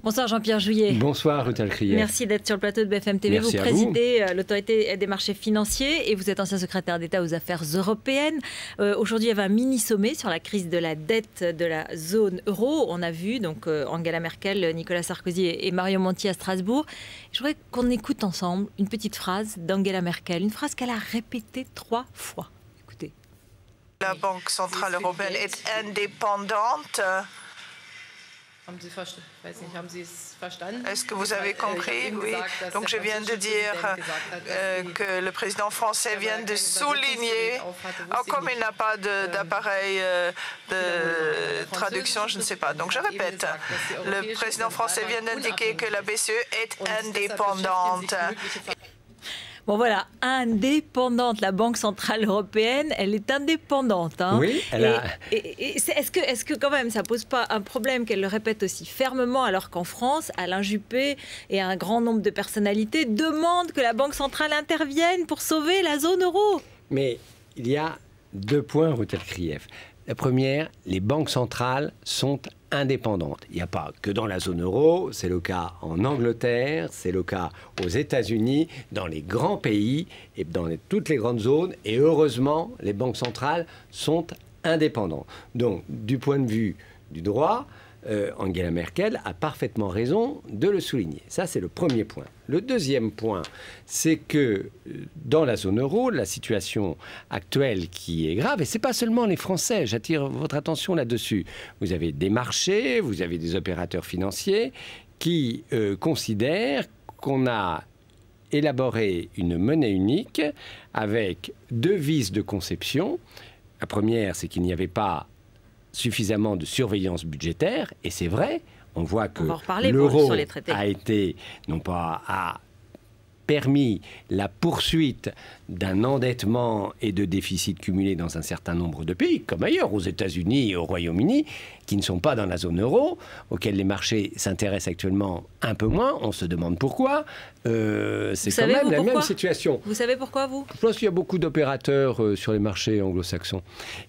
Bonsoir Jean-Pierre Jouyet. Bonsoir Ruth Alcrier. Merci d'être sur le plateau de BFM TV. Merci vous présidez l'autorité des marchés financiers et vous êtes ancien secrétaire d'État aux affaires européennes. Aujourd'hui, il y avait un mini-sommet sur la crise de la dette de la zone euro. On a vu donc Angela Merkel, Nicolas Sarkozy et Mario Monti à Strasbourg. Je voudrais qu'on écoute ensemble une petite phrase d'Angela Merkel, une phrase qu'elle a répétée 3 fois. Écoutez. La Banque centrale européenne est indépendante. Est-ce que vous avez compris? Oui. Donc je viens de dire que le président français vient de souligner, comme il n'a pas d'appareil de traduction, je ne sais pas. Donc je répète, le président français vient d'indiquer que la BCE est indépendante. Bon voilà, indépendante, la Banque Centrale Européenne, elle est indépendante. Hein. Oui, elle a... Est-ce que quand même ça ne pose pas un problème qu'elle le répète aussi fermement alors qu'en France, Alain Juppé et un grand nombre de personnalités demandent que la Banque Centrale intervienne pour sauver la zone euro? Mais il y a 2 points, Ruth Alcrier. La première, les banques centrales sont indépendantes. Il n'y a pas que dans la zone euro, c'est le cas en Angleterre, c'est le cas aux États-Unis, dans les grands pays et dans toutes les grandes zones. Et heureusement, les banques centrales sont indépendantes. Donc, du point de vue du droit, Angela Merkel a parfaitement raison de le souligner. Ça, c'est le premier point. Le deuxième point, c'est que dans la zone euro, la situation actuelle qui est grave, et ce n'est pas seulement les Français, j'attire votre attention là-dessus. Vous avez des marchés, vous avez des opérateurs financiers qui considèrent qu'on a élaboré une monnaie unique avec 2 vices de conception. La première, c'est qu'il n'y avait pas suffisamment de surveillance budgétaire, et c'est vrai, on voit que l'euro a été, non pas a permis la poursuite d'un endettement et de déficits cumulés dans un certain nombre de pays, comme ailleurs, aux États-Unis et au Royaume-Uni, qui ne sont pas dans la zone euro, auxquels les marchés s'intéressent actuellement un peu moins. On se demande pourquoi. C'est quand même la même situation. Vous savez pourquoi, vous? Je pense qu'il y a beaucoup d'opérateurs sur les marchés anglo-saxons.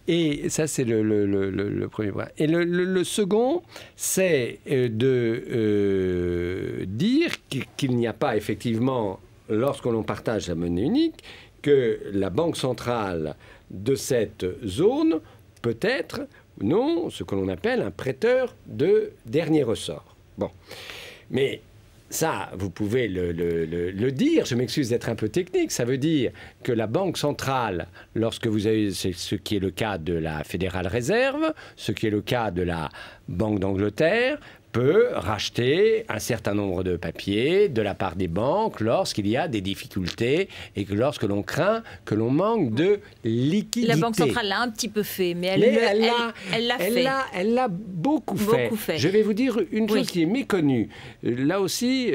Et ça, c'est le premier point. Et le second, c'est de dire qu'il n'y a pas effectivement, lorsque l'on partage la monnaie unique, que la banque centrale de cette zone peut être, ou non, ce que l'on appelle un prêteur de dernier ressort. Bon. Mais ça, vous pouvez le dire, je m'excuse d'être un peu technique, ça veut dire que la Banque centrale, lorsque vous avez ce qui est le cas de la Fédérale Réserve, ce qui est le cas de la Banque d'Angleterre, peut racheter un certain nombre de papiers de la part des banques lorsqu'il y a des difficultés et que lorsque l'on craint que l'on manque de liquidité. La Banque centrale l'a un petit peu fait, mais elle l'a beaucoup fait. Je vais vous dire une chose qui est méconnue. Là aussi,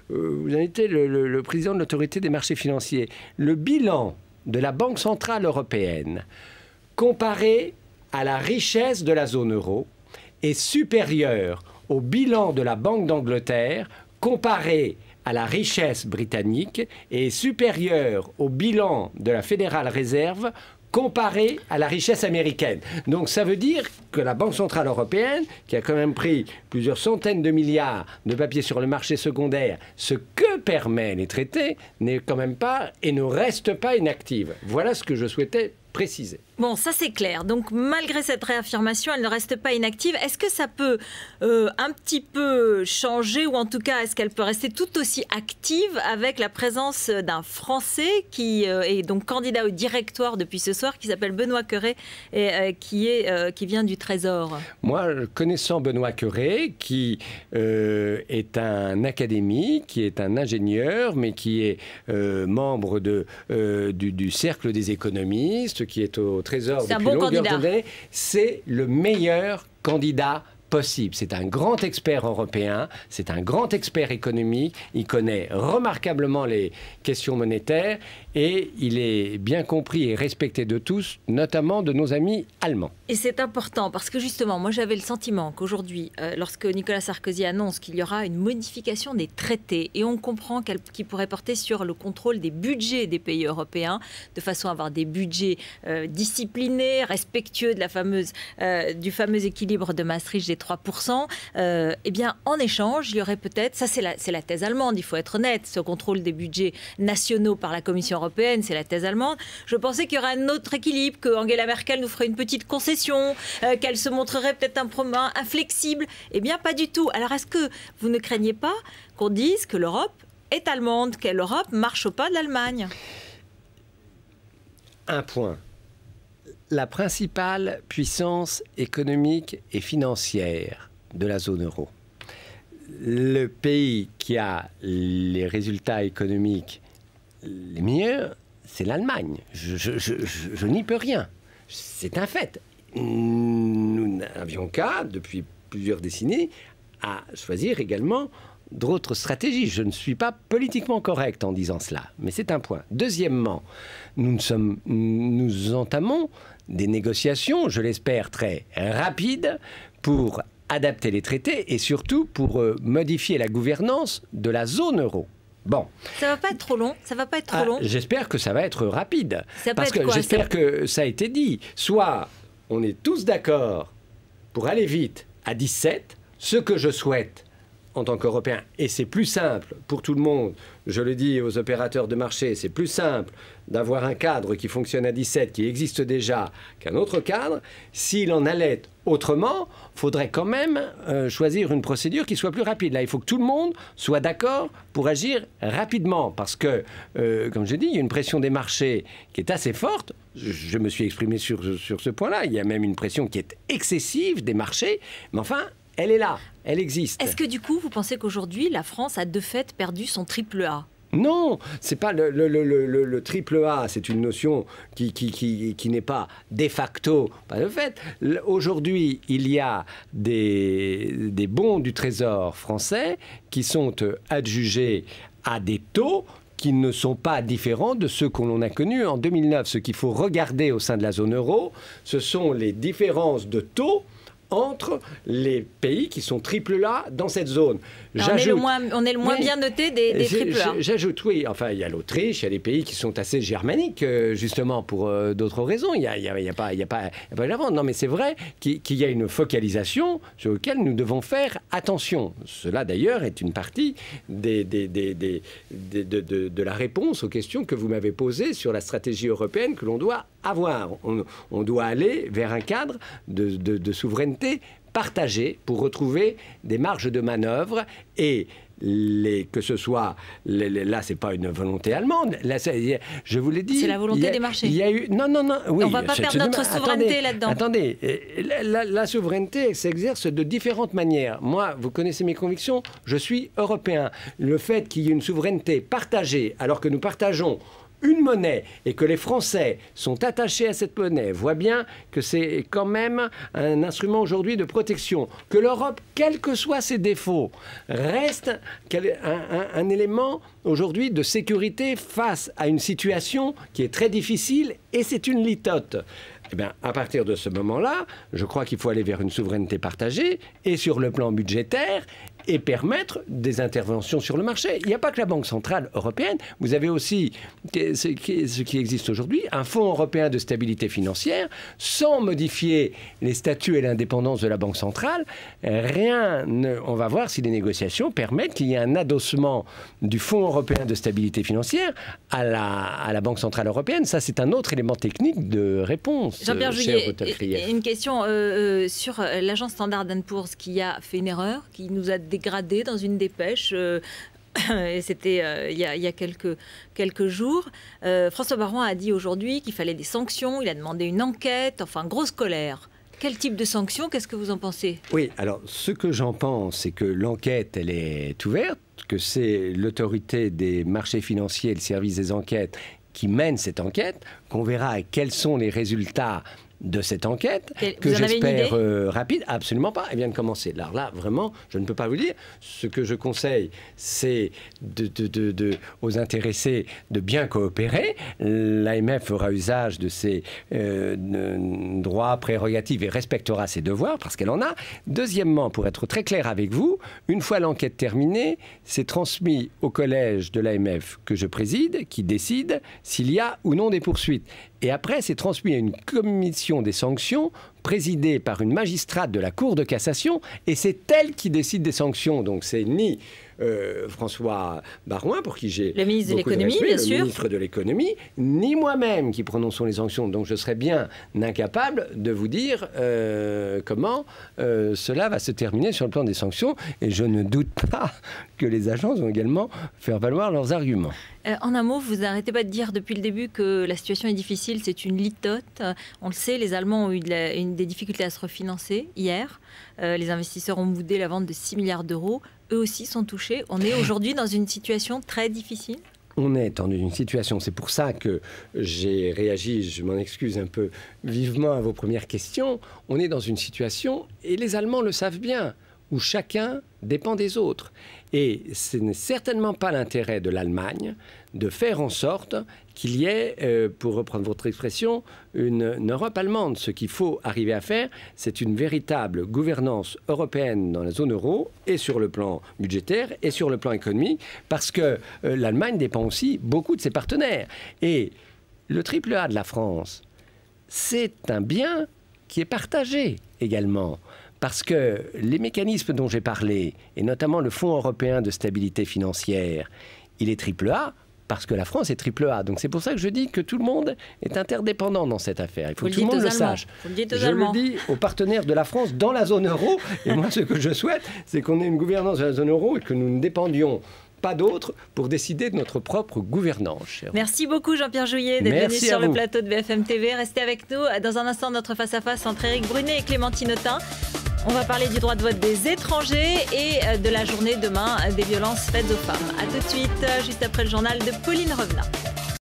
vous invitez le président de l'autorité des marchés financiers. Le bilan de la Banque centrale européenne comparé à la richesse de la zone euro est supérieur au bilan de la Banque d'Angleterre comparé à la richesse britannique et supérieur au bilan de la Fédérale Réserve comparé à la richesse américaine. Donc ça veut dire que la Banque centrale européenne, qui a quand même pris plusieurs centaines de milliards de papiers sur le marché secondaire, ce que permettent les traités, n'est quand même pas et ne reste pas inactive. Voilà ce que je souhaitais préciser. Bon, ça c'est clair. Donc malgré cette réaffirmation, elle ne reste pas inactive. Est-ce que ça peut un petit peu changer, ou en tout cas, est-ce qu'elle peut rester tout aussi active avec la présence d'un Français qui est donc candidat au directoire depuis ce soir, qui s'appelle Benoît Cœuré et qui vient du Trésor? Moi, connaissant Benoît Cœuré, qui est un académique, qui est un ingénieur, mais qui est membre du cercle des économistes, qui est au Trésor depuis longueur d'année, c'est le meilleur candidat possible. C'est un grand expert européen, c'est un grand expert économique, il connaît remarquablement les questions monétaires et il est bien compris et respecté de tous, notamment de nos amis allemands. Et c'est important parce que justement, moi j'avais le sentiment qu'aujourd'hui, lorsque Nicolas Sarkozy annonce qu'il y aura une modification des traités, et on comprend qu'il pourrait porter sur le contrôle des budgets des pays européens, de façon à avoir des budgets disciplinés, respectueux de du fameux équilibre de Maastricht des 3%. Eh bien, en échange, il y aurait peut-être, ça c'est la thèse allemande, il faut être honnête, ce contrôle des budgets nationaux par la Commission européenne, c'est la thèse allemande. Je pensais qu'il y aurait un autre équilibre, que Angela Merkel nous ferait une petite concession, qu'elle se montrerait peut-être inflexible. Eh bien, pas du tout. Alors, est-ce que vous ne craignez pas qu'on dise que l'Europe est allemande, que l'Europe marche au pas de l'Allemagne? Un point. La principale puissance économique et financière de la zone euro, le pays qui a les résultats économiques les meilleurs, c'est l'Allemagne. Je n'y peux rien. C'est un fait. Nous n'avions qu'à, depuis plusieurs décennies, à choisir également d'autres stratégies. Je ne suis pas politiquement correct en disant cela, mais c'est un point. Deuxièmement, nous entamons des négociations, je l'espère très rapides, pour adapter les traités et surtout pour modifier la gouvernance de la zone euro. Bon. Ça va pas être trop long. Ça va pas être trop long. J'espère que ça va être rapide. Ça parce que j'espère que ça a été dit. Soit on est tous d'accord pour aller vite à 17, ce que je souhaite en tant qu'Européen, et c'est plus simple pour tout le monde, je le dis aux opérateurs de marché, c'est plus simple d'avoir un cadre qui fonctionne à 17, qui existe déjà, qu'un autre cadre. S'il en allait autrement, il faudrait quand même choisir une procédure qui soit plus rapide. Là, il faut que tout le monde soit d'accord pour agir rapidement, parce que, comme je dis, il y a une pression des marchés qui est assez forte. Je me suis exprimé sur ce point-là. Il y a même une pression qui est excessive des marchés, mais enfin, elle est là, elle existe. Est-ce que du coup, vous pensez qu'aujourd'hui, la France a de fait perdu son triple A? Non, c'est pas le triple A, c'est une notion qui n'est pas de facto, pas de fait. Aujourd'hui, il y a des bons du Trésor français qui sont adjugés à des taux qui ne sont pas différents de ceux que l'on a connus en 2009. Ce qu'il faut regarder au sein de la zone euro, ce sont les différences de taux entre les pays qui sont triple A dans cette zone. On est le moins bien noté des triple A. J'ajoute, oui, enfin, il y a l'Autriche, il y a des pays qui sont assez germaniques, justement, pour d'autres raisons. Il n'y a pas la vente. Non, mais c'est vrai qu'il y a une focalisation sur laquelle nous devons faire attention. Cela, d'ailleurs, est une partie de la réponse aux questions que vous m'avez posées sur la stratégie européenne que l'on doit avoir. On doit aller vers un cadre de souveraineté partagée pour retrouver des marges de manœuvre et que ce soit là, c'est pas une volonté allemande. Là, je vous l'ai dit. C'est la volonté des marchés. Il y a eu non. Oui, on va pas perdre notre souveraineté là-dedans. Attendez, la souveraineté s'exerce de différentes manières. Moi, vous connaissez mes convictions. Je suis européen. Le fait qu'il y ait une souveraineté partagée, alors que nous partageons une monnaie et que les Français sont attachés à cette monnaie, voient bien que c'est quand même un instrument aujourd'hui de protection. Que l'Europe, quels que soient ses défauts, reste un élément aujourd'hui de sécurité face à une situation qui est très difficile et c'est une litote. Eh bien, à partir de ce moment-là, je crois qu'il faut aller vers une souveraineté partagée et sur le plan budgétaire et permettre des interventions sur le marché. Il n'y a pas que la Banque centrale européenne. Vous avez aussi ce qui existe aujourd'hui, un fonds européen de stabilité financière, sans modifier les statuts et l'indépendance de la Banque centrale. On va voir si les négociations permettent qu'il y ait un adossement du fonds européen de stabilité financière à la Banque centrale européenne. Ça, c'est un autre élément technique de réponse. Jean-Pierre Jouyet, une question sur l'agence Standard & Poor's qui a fait une erreur, qui nous a dégradé dans une dépêche. Et c'était il y a quelques jours. François Baroin a dit aujourd'hui qu'il fallait des sanctions. Il a demandé une enquête. Enfin, grosse colère. Quel type de sanctions? Qu'est-ce que vous en pensez? Oui, alors ce que j'en pense, c'est que l'enquête, elle est ouverte, que c'est l'autorité des marchés financiers et le service des enquêtes qui mène cette enquête, qu'on verra quels sont les résultats de cette enquête, que j'espère rapide. Absolument pas, elle vient de commencer. Alors là, vraiment, je ne peux pas vous dire. Ce que je conseille, c'est aux intéressés de bien coopérer. L'AMF fera usage de ses droits, prérogatives et respectera ses devoirs, parce qu'elle en a. Deuxièmement, pour être très clair avec vous, une fois l'enquête terminée, c'est transmis au collège de l'AMF que je préside, qui décide s'il y a ou non des poursuites. Et après, c'est transmis à une commission des sanctions présidée par une magistrate de la Cour de cassation et c'est elle qui décide des sanctions. Donc c'est ni François Baroin, pour qui j'ai le ministre de l'économie, bien sûr, le ministre de l'économie, ni moi-même qui prononçons les sanctions. Donc je serais bien incapable de vous dire comment cela va se terminer sur le plan des sanctions. Et je ne doute pas que les agences vont également faire valoir leurs arguments. En un mot, vous n'arrêtez pas de dire depuis le début que la situation est difficile, c'est une litote. On le sait, les Allemands ont eu des difficultés à se refinancer hier. Les investisseurs ont boudé la vente de 6 milliards d'euros. Eux aussi sont touchés. On est aujourd'hui dans une situation très difficile. On est dans une situation, c'est pour ça que j'ai réagi, je m'en excuse un peu vivement à vos premières questions. On est dans une situation, et les Allemands le savent bien, où chacun dépend des autres. Et ce n'est certainement pas l'intérêt de l'Allemagne de faire en sorte qu'il y ait, pour reprendre votre expression, une Europe allemande. Ce qu'il faut arriver à faire, c'est une véritable gouvernance européenne dans la zone euro, et sur le plan budgétaire, et sur le plan économique, parce que l'Allemagne dépend aussi beaucoup de ses partenaires. Et le triple A de la France, c'est un bien qui est partagé également. Parce que les mécanismes dont j'ai parlé, et notamment le Fonds européen de stabilité financière, il est triple A parce que la France est triple A. Donc c'est pour ça que je dis que tout le monde est interdépendant dans cette affaire. Il faut que tout le monde le sache. Je le dis aux partenaires de la France dans la zone euro. Et moi, ce que je souhaite, c'est qu'on ait une gouvernance de la zone euro et que nous ne dépendions pas d'autres pour décider de notre propre gouvernance. Merci beaucoup Jean-Pierre Jouyet d'être venu sur le plateau de BFM TV. Restez avec nous. Dans un instant, notre face-à-face entre Éric Brunet et Clémentine Autain. On va parler du droit de vote des étrangers et de la journée demain des violences faites aux femmes. A tout de suite, juste après le journal de Pauline Revenat.